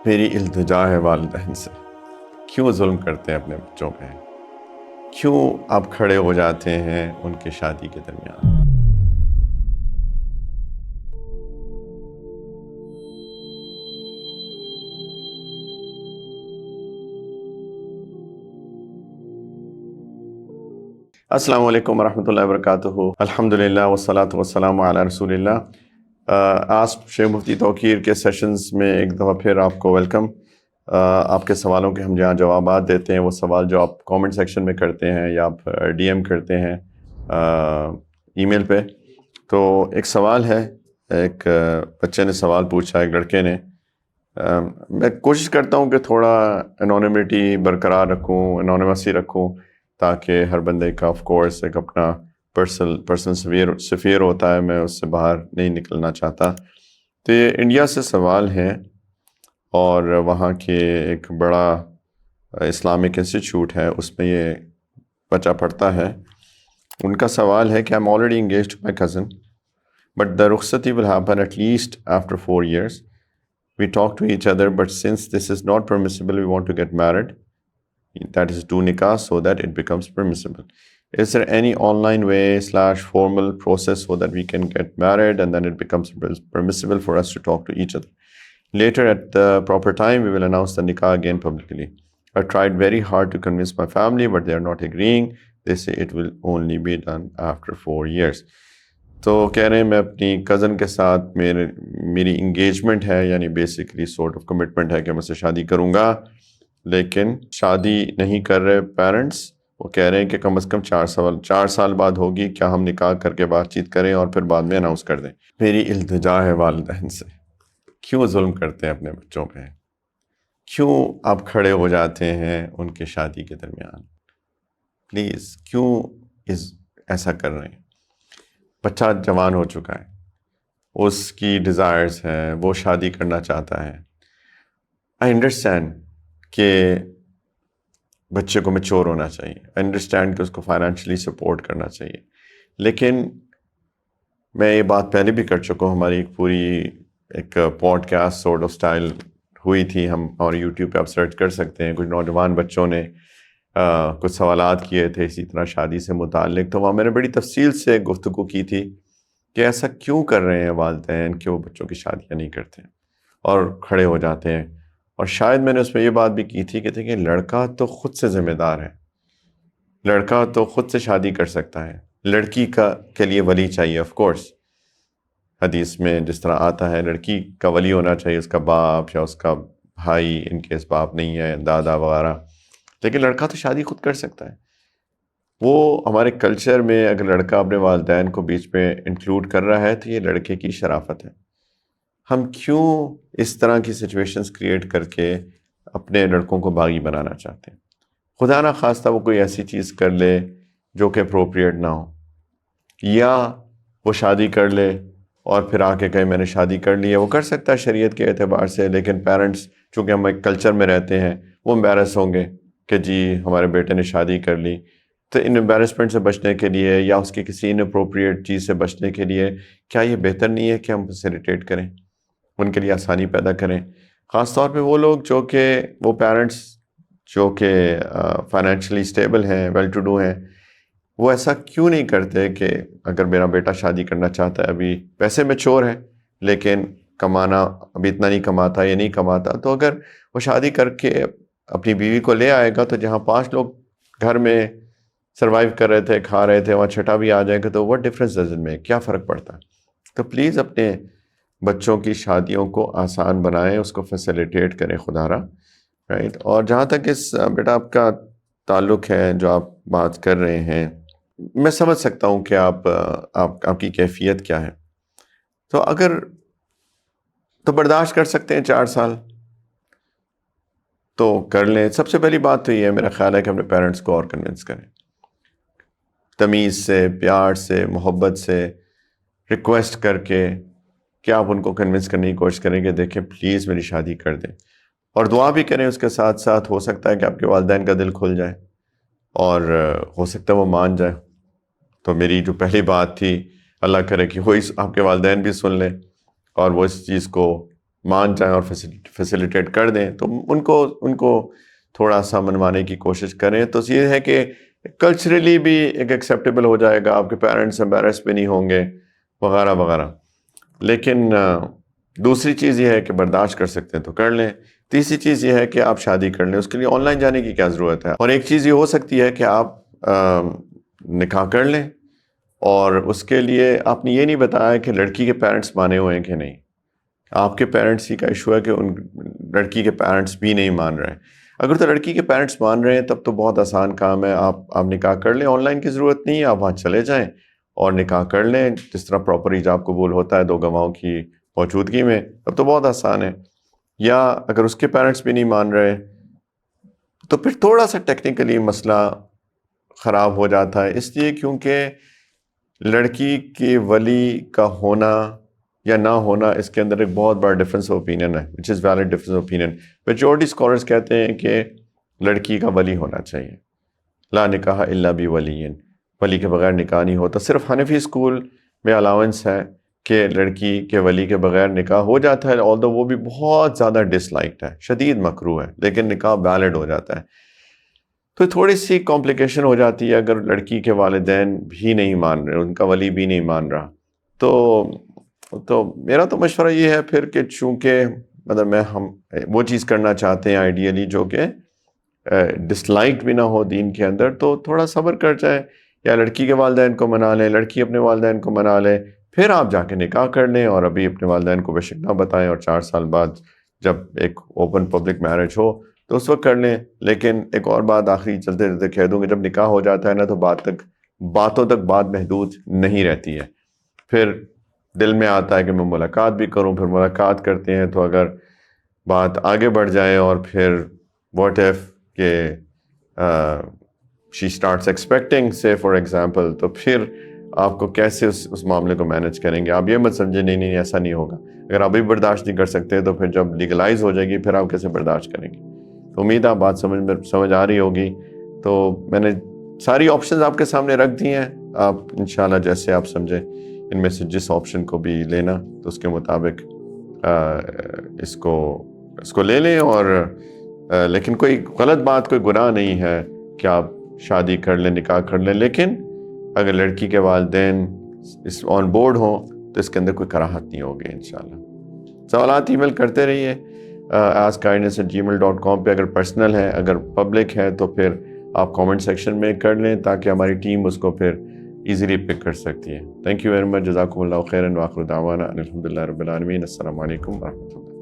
میری التجا ہے والدین سے، کیوں ظلم کرتے ہیں اپنے بچوں پہ؟ کیوں آپ کھڑے ہو جاتے ہیں ان کی شادی کے درمیان؟ السلام علیکم ورحمۃ اللہ وبرکاتہ۔ الحمدللہ والصلاۃ والسلام علی رسول اللہ۔ آسک شیخ مفتی توقیر کے سیشنز میں ایک دفعہ پھر آپ کو ویلکم۔ آپ کے سوالوں کے ہم جہاں جوابات دیتے ہیں، وہ سوال جو آپ کامنٹ سیکشن میں کرتے ہیں یا آپ ڈی ایم کرتے ہیں ای میل پہ، تو ایک سوال ہے، ایک بچے نے سوال پوچھا، ایک لڑکے نے۔ میں کوشش کرتا ہوں کہ تھوڑا انونیمٹی برقرار رکھوں، انونیمسی رکھوں، تاکہ ہر بندے کا آف کورس ایک اپنا پرسنل سفیر ہوتا ہے، میں اس سے باہر نہیں نکلنا چاہتا۔ تو یہ انڈیا سے سوال ہے، اور وہاں کے ایک بڑا اسلامک انسٹیٹیوٹ ہے، اس میں یہ بچہ پڑھتا ہے۔ ان کا سوال ہے کہ I'm already engaged to my cousin, but the رخصتی will happen at least after 4 years. We talk to each other, but since this is not permissible, we want to get married. That is do nikah so that it becomes permissible. Is there any online way/formal process so that we can get married and then it becomes permissible for us to talk to each other? Later at the proper time, we will announce the nikah again publicly. I tried very hard to convince my family, but they are not agreeing. They say it will only be done after 4 years. تو کہہ رہے ہیں میں اپنی cousin کے ساتھ میری engagement ہے، یعنی بیسکلی سورٹ آف کمٹمنٹ ہے کہ میں سے شادی کروں گا، لیکن شادی نہیں کر رہے پیرنٹس۔ وہ کہہ رہے ہیں کہ کم از کم 4 سال بعد ہوگی، کیا ہم نکاح کر کے بات چیت کریں اور پھر بعد میں اناؤنس کر دیں؟ میری التجا ہے والدین سے، کیوں ظلم کرتے ہیں اپنے بچوں پہ؟ کیوں آپ کھڑے ہو جاتے ہیں ان کی شادی کے درمیان؟ پلیز کیوں ایسا کر رہے ہیں؟ بچہ جوان ہو چکا ہے، اس کی ڈیزائرز ہیں، وہ شادی کرنا چاہتا ہے۔ آئی انڈرسٹینڈ کہ بچے کو میچور ہونا چاہیے، آئی انڈرسٹینڈ کہ اس کو فائنینشلی سپورٹ کرنا چاہیے، لیکن میں یہ بات پہلے بھی کر چکا ہوں، ہماری ایک پوری ایک podcast sort of style ہوئی تھی، ہم اور یوٹیوب پہ آپ سرچ کر سکتے ہیں۔ کچھ نوجوان بچوں نے کچھ سوالات کیے تھے اسی طرح شادی سے متعلق، تو وہاں میں نے بڑی تفصیل سے گفتگو کی تھی کہ ایسا کیوں کر رہے ہیں والدین کہ وہ بچوں کی شادیاں نہیں کرتے اور کھڑے ہو جاتے ہیں۔ اور شاید میں نے اس میں یہ بات بھی کی تھی کہ دیکھیں، لڑکا تو خود سے ذمہ دار ہے، لڑکا تو خود سے شادی کر سکتا ہے، لڑکی کے لیے ولی چاہیے۔ آف کورس حدیث میں جس طرح آتا ہے، لڑکی کا ولی ہونا چاہیے اس کا باپ یا اس کا بھائی، ان کیس باپ نہیں ہے، دادا وغیرہ، لیکن لڑکا تو شادی خود کر سکتا ہے۔ وہ ہمارے کلچر میں اگر لڑکا اپنے والدین کو بیچ میں انکلوڈ کر رہا ہے تو یہ لڑکے کی شرافت ہے۔ ہم کیوں اس طرح کی سچویشنز کریٹ کر کے اپنے لڑکوں کو باغی بنانا چاہتے ہیں؟ خدا نہ خواستہ وہ کوئی ایسی چیز کر لے جو کہ اپروپریٹ نہ ہو، یا وہ شادی کر لے اور پھر آ کے کہے میں نے شادی کر لی ہے۔ وہ کر سکتا ہے شریعت کے اعتبار سے، لیکن پیرنٹس چونکہ ہم ایک کلچر میں رہتے ہیں، وہ امبیرس ہوں گے کہ جی ہمارے بیٹے نے شادی کر لی۔ تو ان امبیرسمنٹ سے بچنے کے لیے یا اس کی کسی اناپروپریٹ چیز سے بچنے کے لیے کیا یہ بہتر نہیں ہے کہ ہم فیسیلیٹیٹ کریں، ان کے لیے آسانی پیدا کریں؟ خاص طور پہ وہ لوگ جو کہ وہ پیرنٹس جو کہ فائنینشلی اسٹیبل ہیں، ویل ٹو ڈو ہیں، وہ ایسا کیوں نہیں کرتے کہ اگر میرا بیٹا شادی کرنا چاہتا ہے، ابھی پیسے میچور ہے لیکن کمانا ابھی اتنا نہیں کماتا یا نہیں کماتا، تو اگر وہ شادی کر کے اپنی بیوی کو لے آئے گا تو جہاں 5 لوگ گھر میں سروائیو کر رہے تھے، کھا رہے تھے، وہاں چھٹا بھی آ جائے گا، تو what difference does it make؟ کیا فرق پڑتا ہے؟ تو پلیز اپنے بچوں کی شادیوں کو آسان بنائیں، اس کو فیسیلیٹیٹ کریں خدا را، رائٹ؟ اور جہاں تک اس بیٹا آپ کا تعلق ہے جو آپ بات کر رہے ہیں، میں سمجھ سکتا ہوں کہ آپ کی کیفیت کیا ہے۔ تو اگر تو برداشت کر سکتے ہیں 4 سال تو کر لیں۔ سب سے پہلی بات تو یہ ہے، میرا خیال ہے کہ اپنے پیرنٹس کو اور کنونس کریں، تمیز سے، پیار سے، محبت سے ریکویسٹ کر کے کہ آپ ان کو کنونس کرنے کی کوشش کریں کہ دیکھیں پلیز میری شادی کر دیں، اور دعا بھی کریں اس کے ساتھ ساتھ۔ ہو سکتا ہے کہ آپ کے والدین کا دل کھل جائے اور ہو سکتا ہے وہ مان جائے۔ تو میری جو پہلی بات تھی، اللہ کرے کہ وہ آپ کے والدین بھی سن لیں اور وہ اس چیز کو مان جائیں اور فیسیلیٹیٹ کر دیں تو ان کو تھوڑا سا منوانے کی کوشش کریں. تو یہ ہے کہ کلچرلی بھی ایک ایکسیپٹیبل ہو جائے گا, آپ کے پیرنٹس امبیرس بھی نہیں ہوں گے وغیرہ وغیرہ. لیکن دوسری چیز یہ ہے کہ برداشت کر سکتے ہیں تو کر لیں. تیسری چیز یہ ہے کہ آپ شادی کر لیں, اس کے لیے آن لائن جانے کی کیا ضرورت ہے. اور ایک چیز یہ ہو سکتی ہے کہ آپ نکاح کر لیں اور اس کے لیے آپ نے یہ نہیں بتایا کہ لڑکی کے پیرنٹس مانے ہوئے ہیں کہ نہیں. آپ کے پیرنٹس ہی کا ایشو ہے کہ ان لڑکی کے پیرنٹس بھی نہیں مان رہے ہیں. اگر تو لڑکی کے پیرنٹس مان رہے ہیں تب تو بہت آسان کام ہے, آپ نکاح کر لیں, آن لائن کی ضرورت نہیں ہے, آپ وہاں چلے جائیں اور نکاح کر لیں جس طرح پراپر ایجاب قبول ہوتا ہے 2 گواہوں کی موجودگی میں. اب تو بہت آسان ہے. یا اگر اس کے پیرنٹس بھی نہیں مان رہے تو پھر تھوڑا سا ٹیکنیکلی مسئلہ خراب ہو جاتا ہے, اس لیے کیونکہ لڑکی کے ولی کا ہونا یا نہ ہونا اس کے اندر ایک بہت بڑا ڈفرینس آف اوپینین ہے, which is valid difference of opinion. Majority scholars کہتے ہیں کہ لڑکی کا ولی ہونا چاہیے, لا نکاح الا بولی, ولی کے بغیر نکاح نہیں ہوتا. صرف حنفی اسکول میں الاؤنس ہے کہ لڑکی کے ولی کے بغیر نکاح ہو جاتا ہے, although وہ بھی بہت زیادہ ڈس لائکڈ ہے, شدید مکروہ ہے, لیکن نکاح ویلڈ ہو جاتا ہے. تو تھوڑی سی کمپلیکیشن ہو جاتی ہے اگر لڑکی کے والدین بھی نہیں مان رہے, ان کا ولی بھی نہیں مان رہا. تو میرا تو مشورہ یہ ہے پھر کہ چونکہ مطلب ہم وہ چیز کرنا چاہتے ہیں آئیڈیلی جو کہ ڈسلائک بھی نہ ہو دین کے اندر, تو تھوڑا صبر کر جائیں, یا لڑکی کے والدین کو منا لیں, لڑکی اپنے والدین کو منا لیں, پھر آپ جا کے نکاح کر لیں. اور ابھی اپنے والدین کو بے شک نہ بتائیں, اور 4 سال بعد جب ایک اوپن پبلک میرج ہو تو اس وقت کر لیں. لیکن ایک اور بات آخری چلتے چلتے کہہ دوں کہ جب نکاح ہو جاتا ہے نا تو باتوں تک بات محدود نہیں رہتی ہے. پھر دل میں آتا ہے کہ میں ملاقات بھی کروں, پھر ملاقات کرتے ہیں تو اگر بات آگے بڑھ جائے اور پھر واٹ ایف کہ شی اسٹارٹس ایکسپیکٹنگ سے فار ایگزامپل, تو پھر آپ کو کیسے اس معاملے کو مینج کریں گے. آپ یہ مت سمجھیں نہیں ایسا نہیں ہوگا. اگر آپ بھی برداشت نہیں کر سکتے تو پھر جب لیگلائز ہو جائے گی پھر آپ کیسے برداشت کریں گے. تو امید آپ بات سمجھ آ رہی ہوگی. تو میں نے ساری آپشنز آپ کے سامنے رکھ دی ہیں, آپ انشاءاللہ جیسے آپ سمجھیں ان میں سے جس آپشن کو بھی لینا تو اس کے مطابق اس کو لے لیں. اور لیکن کوئی غلط بات, کوئی گناہ نہیں ہے کہ آپ شادی کر لیں, نکاح کر لیں, لیکن اگر لڑکی کے والدین اس آن بورڈ ہوں تو اس کے اندر کوئی کراہت نہیں ہوگی انشاءاللہ. سوالات ای میل کرتے رہیے askguidance@gmail.com پہ, اگر پرسنل ہے, اگر پبلک ہے تو پھر آپ کامنٹ سیکشن میں کر لیں تاکہ ہماری ٹیم اس کو پھر ایزیلی پک کر سکتی ہے. تھینک یو ویری مچ, جزاکم اللہ خیرا, وآخر دعوانا الحمدللہ رب العالمین. السلام علیکم ورحمۃ اللہ.